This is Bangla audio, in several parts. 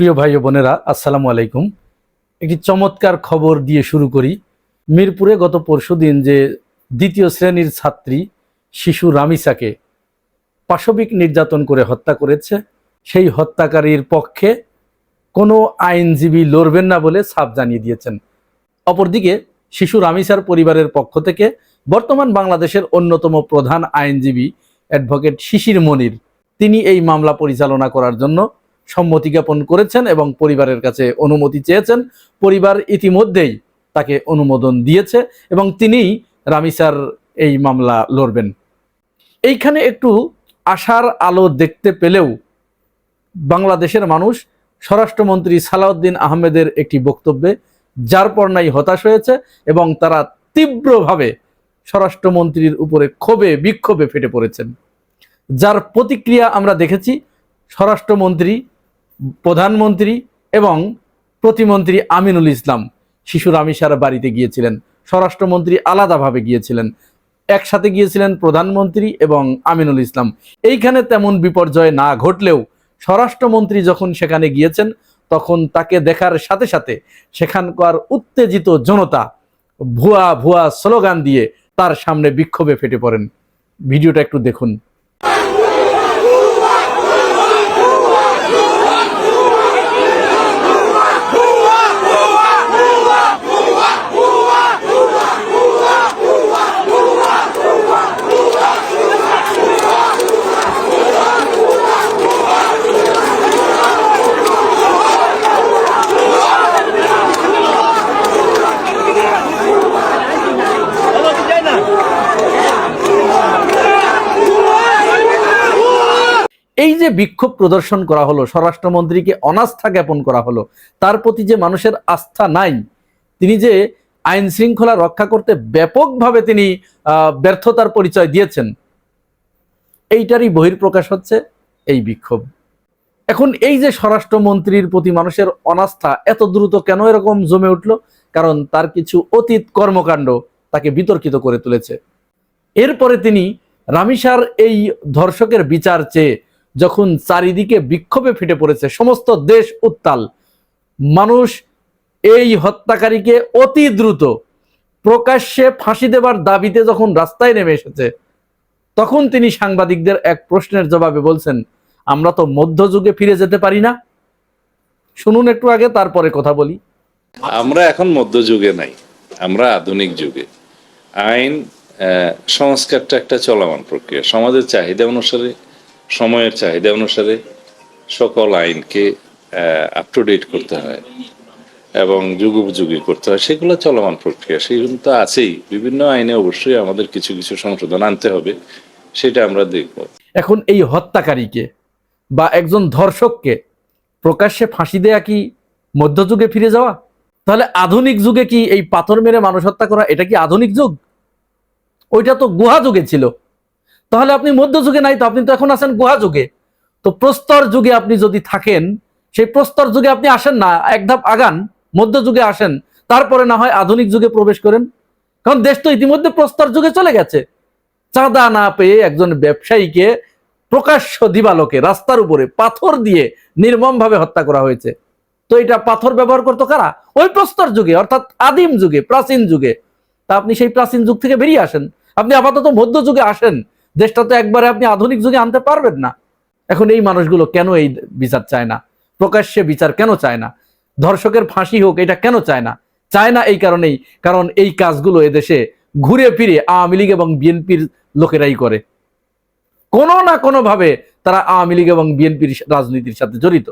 প্রিয় ভাই ও বোনেরা, আসসালামু আলাইকুম। একটি চমৎকার খবর দিয়ে শুরু করি। মিরপুরে গত পরশুদিন যে দ্বিতীয় শ্রেণীর ছাত্রী শিশু রামিসাকে পাশবিক নির্যাতন করে হত্যা করেছে, সেই হত্যাকারীর পক্ষে কোনো আইনজীবী লড়বেন না বলে সাফ জানিয়ে দিয়েছেন। অপরদিকে শিশু রামিসার পরিবারের পক্ষ থেকে বর্তমান বাংলাদেশের অন্যতম প্রধান আইনজীবী অ্যাডভোকেট শিশির মনির, তিনি এই মামলা পরিচালনা করার জন্য সম্মতি জ্ঞাপন করেছেন এবং পরিবারের কাছে অনুমতি চেয়েছেন। পরিবার ইতিমধ্যেই তাকে অনুমোদন দিয়েছে এবং তিনিই রামিসার এই মামলা লড়বেন। এইখানে একটু আশার আলো দেখতে পেলেও বাংলাদেশের মানুষ স্বরাষ্ট্রমন্ত্রী সালাউদ্দিন আহমেদের একটি বক্তব্যে যার পর নাই হতাশ হয়েছে এবং তারা তীব্রভাবে স্বরাষ্ট্রমন্ত্রীর উপরে ক্ষোভে বিক্ষোভে ফেটে পড়েছেন। যার প্রতিক্রিয়া আমরা দেখেছি, স্বরাষ্ট্রমন্ত্রী, প্রধানমন্ত্রী এবং প্রতিমন্ত্রী আমিনুল ইসলাম শিশু রামিসার বাড়িতে গিয়েছিলেন। স্বরাষ্ট্রমন্ত্রী আলাদাভাবে গিয়েছিলেন, একসাথে গিয়েছিলেন প্রধানমন্ত্রী এবং আমিনুল ইসলাম। এইখানে তেমন বিপর্যয় না ঘটলেও স্বরাষ্ট্রমন্ত্রী যখন সেখানে গিয়েছেন তখন তাকে দেখার সাথে সাথে সেখানকার উত্তেজিত জনতা ভুয়া ভুয়া স্লোগান দিয়ে তার সামনে বিক্ষোভে ফেটে পড়েন। ভিডিওটা একটু দেখুন। এই যে বিক্ষোভ প্রদর্শন করা হলো, স্বরাষ্ট্রমন্ত্রীকে অনাস্থা জ্ঞাপন করা হলো, তার প্রতি যে মানুষের আস্থা নাই, তিনি যে আইন শৃঙ্খলা রক্ষা করতে ব্যাপকভাবে তিনি ব্যর্থতার পরিচয় দিয়েছেন, এইটারই বহিঃপ্রকাশ হচ্ছে এই বিক্ষোভ। এখন এই যে স্বরাষ্ট্রমন্ত্রীর প্রতি মানুষের অনাস্থা এত দ্রুত কেন এরকম জমে উঠল? কারণ তার কিছু অতীত কর্মকাণ্ড তাকে বিতর্কিত করে তুলেছে। এরপরে তিনি রামিসার এই ধর্ষকের বিচার চেয়ে যখন চারিদিকে বিক্ষোভে ফেটে পড়েছে, সমস্ত দেশ উত্তাল, মানুষ এই হত্যাকারীকে অতি দ্রুত প্রকাশ্যে ফাঁসি দেবার দাবিতে যখন রাস্তায় নেমে এসেছে, তখন তিনি সাংবাদিকদের এক প্রশ্নের জবাবে বলছেন, আমরা তো মধ্যযুগে ফিরে যেতে পারি না। শুনুন একটু আগে, তারপরে কথা বলি। আমরা এখন মধ্যযুগে নাই, আমরা আধুনিক যুগে। আইন সংস্কারটা একটা চলমান প্রক্রিয়া। সমাজের চাহিদা অনুসারে, সময়ের চাহিদা অনুসারে সকল আইনকে আপ টু ডেট করতে হয় এবং যুগোপযোগী করতে হয়, সেগুলো চলমান প্রক্রিয়া। সেগুলো তো আছেই। বিভিন্ন আইনে অবশ্যই আমাদের কিছু কিছু সংশোধন আনতে হবে, সেটা আমরা দেখব। এখন এই হত্যাকারীকে বা একজন ধর্ষককে প্রকাশ্যে ফাঁসি দেয়া কি মধ্যযুগে ফিরে যাওয়া? তাহলে আধুনিক যুগে কি এই পাথর মেরে মানুষ হত্যা করা, এটা কি আধুনিক যুগ? ওইটা তো গুহা যুগে ছিল। তাহলে আপনি মধ্যযুগে নাই, তো আপনি তো এখন আছেন গুহা যুগে। তো প্রস্তর যুগে আপনি যদি থাকেন, সেই প্রস্তর যুগে আপনি আসেন না, এক ধাপ আগান, মধ্যযুগে আসেন, তারপরে না হয় আধুনিক যুগে প্রবেশ করেন। কারণ দেশ তো ইতিমধ্যে প্রস্তর যুগে চলে গেছে। চাঁদা না পেয়ে একজন ব্যবসায়ীকে প্রকাশ্য দিবালোকে রাস্তার উপরে পাথর দিয়ে নির্মমভাবে হত্যা করা হয়েছে। তো এটা পাথর ব্যবহার করতো কারা? ওই প্রস্তর যুগে, অর্থাৎ আদিম যুগে, প্রাচীন যুগে। তা আপনি সেই প্রাচীন যুগ থেকে বেরিয়ে আসেন, আপনি আপাতত মধ্যযুগে আসেন। দেশটা তো একবারে আপনি আধুনিক যুগে আনতে পারবেন না। এখন এই মানুষগুলো কেন এই বিচার চায় না? প্রকাশ্যে বিচার কেন চায় না? ধর্ষকের ফাঁসি হোক, এটা কেন চায় না? চায় না এই কারণেই, কারণ এই কাজগুলো এদেশে ঘুরে ফিরে আওয়ামী লীগ এবং বিএনপির লোকেরাই করে। কোনো না কোনো ভাবে তারা আওয়ামী লীগ এবং বিএনপির রাজনীতির সাথে জড়িত।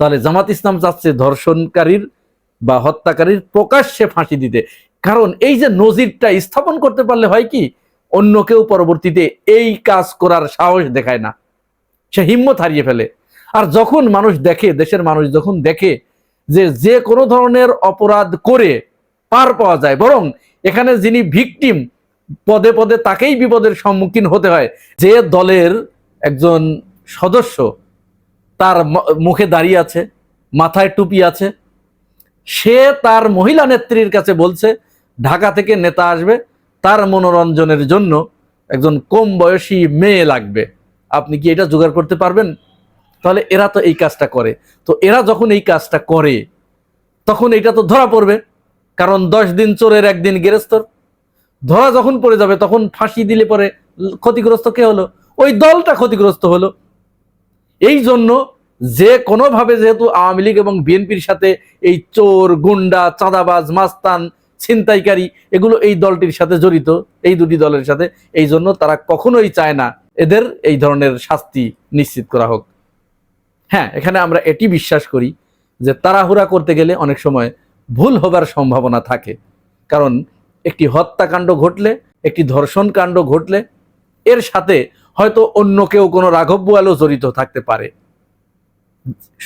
তাহলে জামাত ইসলাম চাচ্ছে ধর্ষণকারীর বা হত্যাকারীর প্রকাশ্যে ফাঁসি দিতে। কারণ এই যে নজিরটা স্থাপন করতে পারলে হয় কি, অন্য কেউ পরবর্তীতে এই কাজ করার সাহস দেখায় না, সে হিম্মত হারিয়ে ফেলে। আর যখন মানুষ দেখে, দেশের মানুষ যখন দেখে যে যে কোনো ধরনের অপরাধ করে পার পাওয়া যায়, বরং এখানে যিনি ভিকটিম, পদে পদে তাকেই বিপদের সম্মুখীন হতে হয়। যে দলের একজন সদস্য, তার মুখে দাঁড়িয়ে আছে, মাথায় টুপি আছে, সে তার মহিলা নেত্রীর কাছে বলছে ঢাকা থেকে নেতা আসবে, তার মনোরঞ্জনের জন্য একজন কম বয়সী মেয়ে লাগবে, আপনি কি এটা জোগাড় করতে পারবেন? তাহলে এরা তো এই কাজটা করে। তো এরা যখন এই কাজটা করে তখন এটা তো ধরা পড়বে, কারণ 10 দিন চোরের একদিন গেরেস্তর। ধরা যখন পড়ে যাবে তখন ফাঁসি দিলে পরে ক্ষতিগ্রস্ত কে হলো? ওই দলটা ক্ষতিগ্রস্ত হলো। এই জন্য যে কোনোভাবে, যেহেতু আওয়ামী লীগ এবং বিএনপির সাথে এই চোর, গুন্ডা, চাঁদাবাজ, মাস্তান, ছিনতাইকারী এগুলো এই দলটির সাথে জড়িত, এই দুটি দলের সাথে, এই জন্য তারা কখনোই চায় না এদের এই ধরনের শাস্তি নিশ্চিত করা হোক। হ্যাঁ, এখানে আমরা এটি বিশ্বাস করি যে তাড়াহুড়া করতে গেলে অনেক সময় ভুল হবার সম্ভাবনা থাকে। কারণ একটি হত্যাকাণ্ড ঘটলে, একটি ধর্ষণ কাণ্ড ঘটলে এর সাথে হয়তো অন্য কেউ, কোনো রাঘব বোয়ালও জড়িত থাকতে পারে।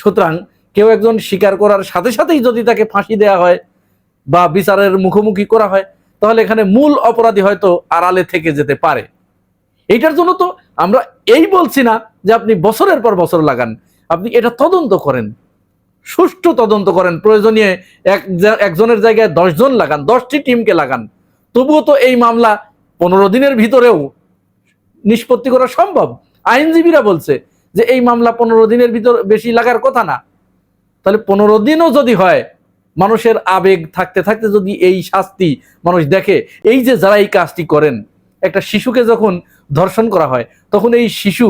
সুতরাং কেউ একজন স্বীকার করার সাথে সাথেই যদি তাকে ফাঁসি দেওয়া হয় বা বিচারের মুখোমুখি করা হয়, তাহলে এখানে মূল অপরাধী হয়তো আড়ালে থেকে যেতে পারে। এইটার জন্য তো আমরা এই বলছি না যে আপনি বছরের পর বছর লাগান, আপনি এটা তদন্ত করেন, সুষ্ঠু তদন্ত করেন, প্রয়োজনীয় একজনের জায়গায় 10 জন লাগান, 10টি টিমকে লাগান, তবুও তো এই মামলা 15 দিনের ভিতরেও নিষ্পত্তি করা সম্ভব। আইনজীবীরা বলছে যে এই মামলা 15 দিনের ভিতর বেশি লাগার কথা না। তাহলে 15 দিনও যদি হয়, মানুষের আবেগ থাকতে থাকতে যদি এই শাস্তি মানুষ দেখে, এই যে যারা এই কাজটি করেন, একটা শিশুকে যখন ধর্ষণ করা হয় তখন এই শিশু,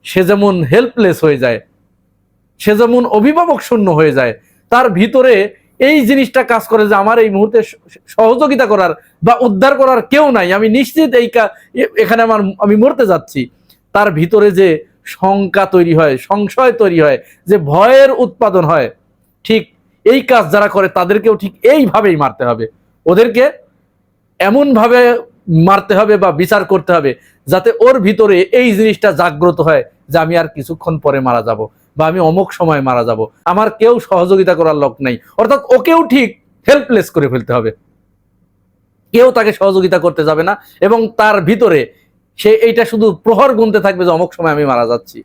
সে যেমন হেল্পলেস হয়ে যায়, সে যেমন অভিভাবক শূন্য হয়ে যায়, তার ভিতরে এই জিনিসটা কাজ করে যে আমার এই মুহূর্তে সহযোগিতা করার বা উদ্ধার করার কেউ নাই, আমি নিশ্চিত এখানে আমি মরতে যাচ্ছি। তার ভিতরে যে শঙ্কা তৈরি হয়, সংশয় তৈরি হয়, যে ভয়ের উৎপাদন হয়, ঠিক এই কাজ যারা করে তাদেরকেও ঠিক এইভাবেই মারতে হবে। ওদেরকে এমন ভাবে মারতে হবে বা বিচার করতে হবে যাতে ওর ভিতরে এই জিনিসটা জাগ্রত হয় যে আমি আর কিছুক্ষণ পরে মারা যাব, বা আমি অমুক সময় মারা যাব, আমার কেউ সহযোগিতা করার লোক নাই। অর্থাৎ ওকেও ঠিক হেল্পলেস করে ফেলতে হবে, কেউ তাকে সহযোগিতা করতে যাবে না, এবং তার ভিতরে সে এইটা শুধু প্রহর গুনতে থাকবে যে অমুক সময় আমি মারা যাচ্ছি।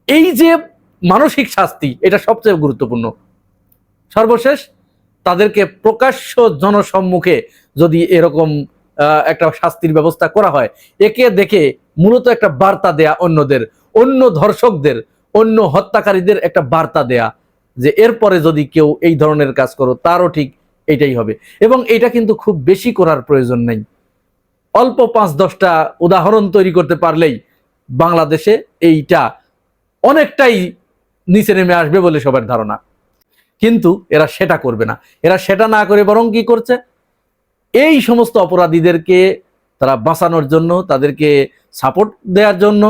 এই যে মানসিক শাস্তি, এটা সবচেয়ে গুরুত্বপূর্ণ। সর্বশেষ তাদেরকে প্রকাশ্য জনসম্মুখে যদি এরকম একটা শাস্তির ব্যবস্থা করা হয়, একে দেখে মূলত একটা বার্তা দেয়া অন্যদের, অন্য ধর্ষকদের, অন্য হত্যাকারীদের একটা বার্তা দেয়া যে এরপরে যদি কেউ এই ধরনের কাজ করো তারও ঠিক এইটাই হবে। এবং এটা কিন্তু খুব বেশি করার প্রয়োজন নেই, অল্প 5-10টা উদাহরণ তৈরি করতে পারলেই বাংলাদেশে এইটা অনেকটাই নিচে নেমে আসবে বলে সবার ধারণা। কিন্তু এরা সেটা করবে না। এরা সেটা না করে বরং কি করছে, এই সমস্ত অপরাধীদেরকে তারা বাঁচানোর জন্য, তাদেরকে সাপোর্ট দেওয়ার জন্য,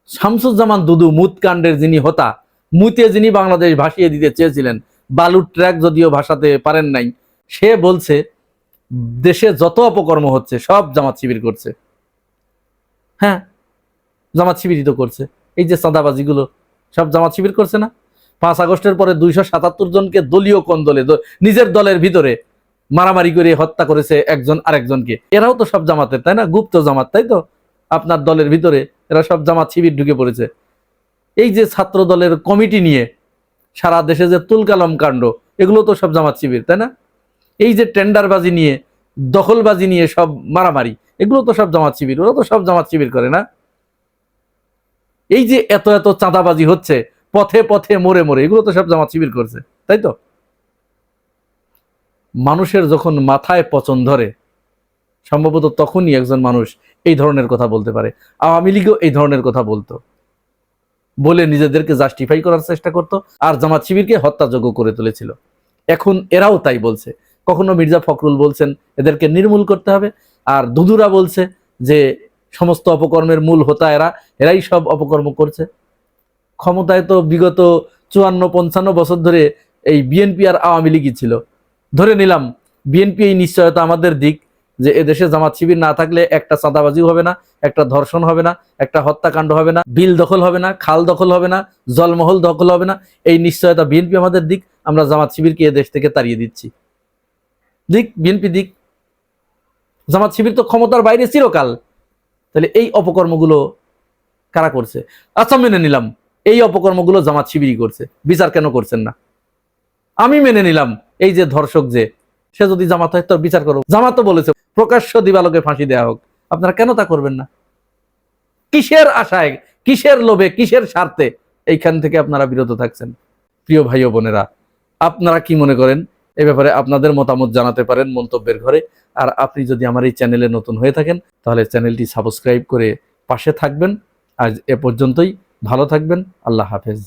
শামসুজ্জামান দুদু মুতকাণ্ডের যিনি হোতা, মুতে যিনি বাংলাদেশ ভাসিয়ে দিতে চেয়েছিলেন, বালুর ট্র্যাক যদিও ভাসাতে পারেন নাই, সে বলছে দেশে যত অপকর্ম হচ্ছে সব জামাত শিবির করছে। হ্যাঁ, জামাত শিবিরই তো করছে। এই যে চাঁদাবাজিগুলো সব জামাত শিবির করছে না? 5 আগস্টের পরে 277 জনকে দলীয় কোন দলে, নিজের দলের ভিতরে মারামারি করে হত্যা করেছে একজন আরেকজনকে। এরাও তো সব জামাতের, তাই না? গুপ্ত জামাত, তাই তো? আপনার দলের ভিতরে এরা সব জামাত শিবির ঢুকে পড়েছে। এই যে ছাত্র দলের কমিটি নিয়ে সারা দেশে যে তুলকালাম কাণ্ড, এগুলো তো সব জামাত শিবির, তাই না? এই যে টেন্ডারবাজি নিয়ে, দখলবাজি নিয়ে সব মারামারি, এগুলো তো সব জামাত শিবির, ওরা তো সব জামাত শিবির করে না? এই যে এত এত চাঁদাবাজি হচ্ছে পথে পথে মোড়ে মোড়ে, এগুলো তো সব জামাত শিবির করছে, তাই তো? মানুষের যখন মাথায় পচন ধরে, সম্ভবত তখনই একজন মানুষ এই ধরনের কথা বলতে পারে। আওয়ামী লীগও এই ধরনের কথা বলতো, বলে নিজেদেরকে জাস্টিফাই করার চেষ্টা করত, আর জামাত শিবিরকে হত্যাযোগ্য করে তুলেছিল। এখন এরাও তাই বলছে। কখনো মির্জা ফখরুল বলছেন এদেরকে নির্মূল করতে হবে, আর দুদুরা বলছে যে সমস্ত অপকর্মের মূল হোতা এরাই সব অপকর্ম করছে। ক্ষমতায় তো বিগত 54-55 বছর ধরে এই বিএনপি আর আওয়ামী লীগই ছিল। ধরে নিলাম বিএনপি এই নিশ্চয়তা আমাদের দিক যে এদেশে জামাত শিবির না থাকলে একটা চাঁদাবাজিও হবে না, একটা ধর্ষণ হবে না, একটা হত্যাকাণ্ড হবে না, বিল দখল হবে না, খাল দখল হবে না, জলমহল দখল হবে না, এই নিশ্চয়তা বিএনপি আমাদের দিক। আমরা জামাত শিবিরকে এদেশ থেকে তাড়িয়ে দিচ্ছি, দিক বিএনপি দিক। জামাত শিবির তো ক্ষমতার বাইরে চিরকাল। তাহলে এই অপকর্মগুলো কারা করছে? আচ্ছা, মেনে নিলাম এই অপকর্মগুলো জামাত শিবিরই করছে, বিচার কেন করছেন না? আমি মেনে নিলাম এই যে ধর্ষক, যে সে যদি জামাত হয় তার বিচার করো। জামাত তো বলেছে প্রকাশ্য দিবালোকে ফাঁসি দেওয়া হোক, আপনারা কেন তা করবেন না? কিসের আশায়, কিসের লোভে, কিসের স্বার্থে এইখান থেকে আপনারা বিরত থাকছেন। প্রিয় ভাই ও বোনেরা, আপনারা কি মনে করেন এ ব্যাপারে? আপনাদের মতামত জানাতে পারেন মন্তব্যের ঘরে। আর আপনি যদি আমার এই চ্যানেলে নতুন হয়ে থাকেন তাহলে চ্যানেলটি সাবস্ক্রাইব করে পাশে থাকবেন। আজ এ পর্যন্তই, ভালো থাকবেন, আল্লাহ হাফেজ।